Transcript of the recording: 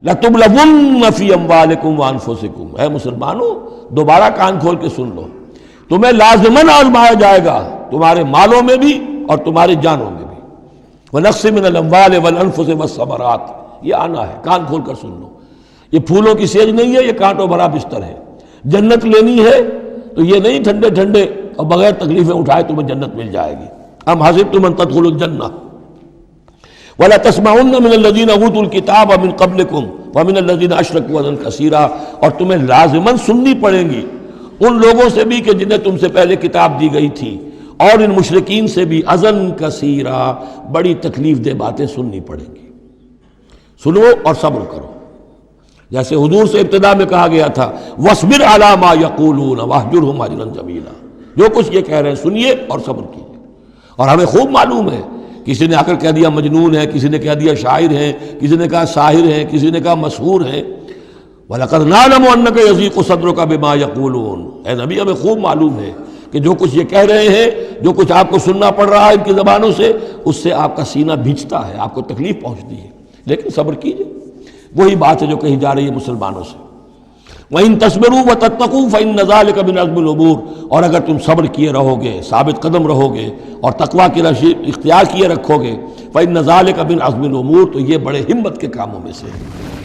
لَتُبْلَوُنَّ فِي أَمْوَالِكُمْ وَأَنفُسِكُمْ، اے مسلمانوں دوبارہ کان کھول کے سن لو، تمہیں لازماً آزمایا جائے گا، تمہارے مالوں میں بھی اور تمہاری جانوں میں بھی۔ وَنَقْصٍ مِّنَ الْأَمْوَالِ وَالْأَنفُسِ وَالثَّمَرَاتِ، یہ آنا ہے، کان کھول کر سن لو۔ یہ پھولوں کی سیج نہیں ہے، یہ کانٹوں بھرا بستر ہے۔ جنت لینی ہے تو یہ نہیں ٹھنڈے ٹھنڈے اور بغیر تکلیفیں اٹھائے تمہیں جنت مل جائے گی۔ ام حسبتم ان تدخلوا الجنہ ولا تسمعن من الذین اوتوا الکتاب من قبلکم ومن الذین اشرکوا اذًا کثیرا، اور تمہیں لازماً سننی پڑیں گی ان لوگوں سے بھی کہ جنہیں تم سے پہلے کتاب دی گئی تھی، اور ان مشرکین سے بھی اذًا کثیرا، بڑی تکلیف دہ باتیں سننی پڑیں گی۔ سنو اور صبر کرو، جیسے حضور سے ابتدا میں کہا گیا تھا وَاصْبِرْ عَلَىٰ مَا يَقُولُونَ وَاهْجُرْهُمْ هَجْرًا جَمِيلًا، جو کچھ یہ کہہ رہے ہیں سنیے اور صبر کیجیے۔ اور ہمیں خوب معلوم ہے، کسی نے آ کر کہہ دیا مجنون ہے، کسی نے کہہ دیا شاعر ہے، کسی نے کہا ساحر ہے، کسی نے کہا مسحور ہے۔ وَلَقَدْ نَعْلَمُ أَنَّكَ يَضِيقُ صَدْرُكَ بِمَا يَقُولُونَ، اے نبی ہمیں خوب معلوم ہے کہ جو کچھ یہ کہہ رہے ہیں، جو کچھ آپ کو سننا پڑ رہا ہے ان کی زبانوں سے، اس سے آپ کا سینہ بھیجتا ہے، آپ کو تکلیف پہنچتی ہے، لیکن صبر کیجیے۔ وہی بات ہے جو کہی جا رہی ہے مسلمانوں سے، وَإِن تَصْبِرُوا وَتَتَّقُوا فَإِنَّ ذَلِكَ مِنْ عَزْمِ الْأُمُورِ، اور اگر تم صبر کیے رہو گے، ثابت قدم رہو گے اور تقویٰ کی رشید اختیار کیے رکھو گے، فَإِنَّ ذَلِكَ مِنْ عَزْمِ الْأُمُورِ، تو یہ بڑے ہمت کے کاموں میں سے ہے۔